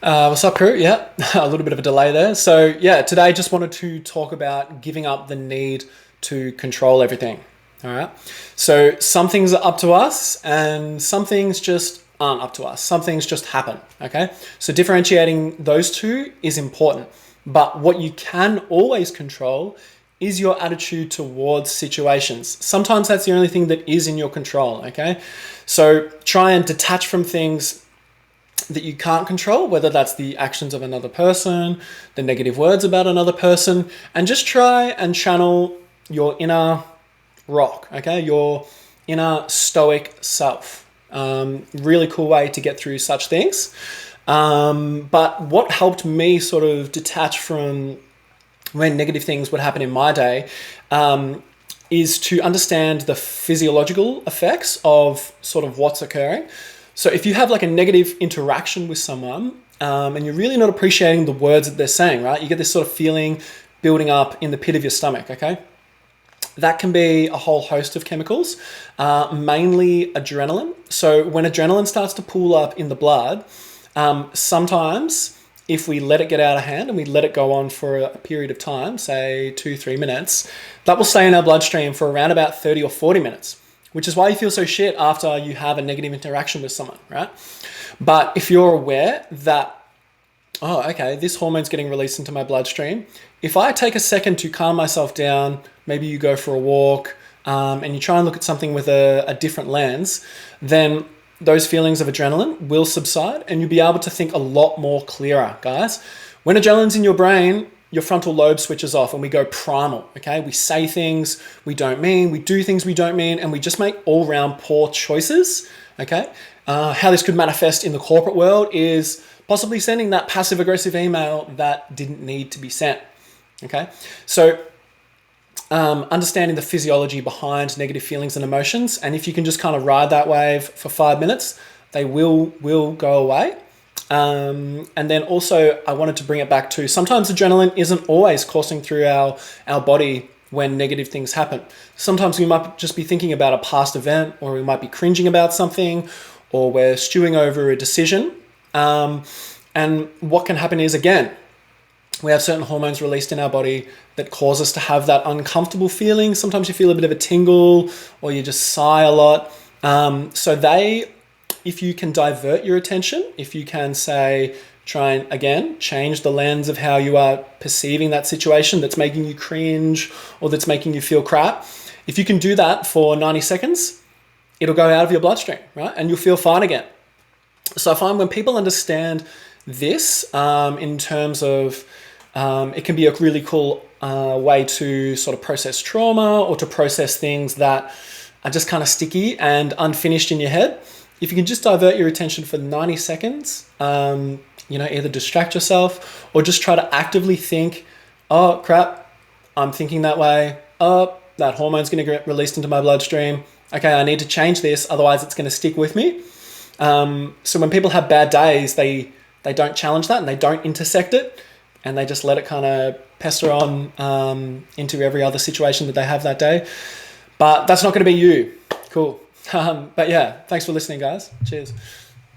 What's up, crew? Yeah, a little bit of a delay there. So, yeah, today I just wanted to talk about giving up the need to control everything. All right. So, some things are up to us, and some things just aren't up to us. Some things just happen. Okay. So, differentiating those two is important. But what you can always control is your attitude towards situations. Sometimes that's the only thing that is in your control. Okay. So, try and detach from things that you can't control, whether that's the actions of another person, the negative words about another person, and just try and channel your inner rock, okay? Your inner stoic self. Really cool way to get through such things. But what helped me sort of detach from when negative things would happen in my day is to understand the physiological effects of sort of what's occurring. So if you have like a negative interaction with someone and you're really not appreciating the words that they're saying, right? You get this sort of feeling building up in the pit of your stomach, okay? That can be a whole host of chemicals, mainly adrenaline. So when adrenaline starts to pool up in the blood, sometimes if we let it get out of hand and we let it go on for a period of time, say 2-3 minutes, that will stay in our bloodstream for around about 30 or 40 minutes, which is why you feel so shit after you have a negative interaction with someone, right? But if you're aware that, oh, okay, this hormone's getting released into my bloodstream, if I take a second to calm myself down, maybe you go for a walk and you try and look at something with a different lens, then those feelings of adrenaline will subside and you'll be able to think a lot more clearer, guys. When adrenaline's in your brain, your frontal lobe switches off and we go primal, okay? We say things we don't mean, we do things we don't mean, and we just make all-round poor choices, okay? How this could manifest in the corporate world is possibly sending that passive-aggressive email that didn't need to be sent, okay? So understanding the physiology behind negative feelings and emotions, and if you can just kind of ride that wave for 5 minutes, they will go away. And then also I wanted to bring it back to sometimes adrenaline isn't always coursing through our body when negative things happen. Sometimes we might just be thinking about a past event, or we might be cringing about something, or we're stewing over a decision. And what can happen is, again, we have certain hormones released in our body that cause us to have that uncomfortable feeling. Sometimes you feel a bit of a tingle or you just sigh a lot. If you can divert your attention, if you can say, try and again, change the lens of how you are perceiving that situation that's making you cringe or that's making you feel crap. If you can do that for 90 seconds, it'll go out of your bloodstream, right? And you'll feel fine again. So I find when people understand this in terms of, it can be a really cool way to sort of process trauma or to process things that are just kind of sticky and unfinished in your head. If you can just divert your attention for 90 seconds, either distract yourself or just try to actively think, oh crap, I'm thinking that way. Oh, that hormone's going to get released into my bloodstream. Okay, I need to change this, otherwise it's going to stick with me. So when people have bad days, they don't challenge that and they don't intersect it, and they just let it kind of pester on into every other situation that they have that day. But that's not going to be you. Cool. But yeah, thanks for listening, guys. Cheers.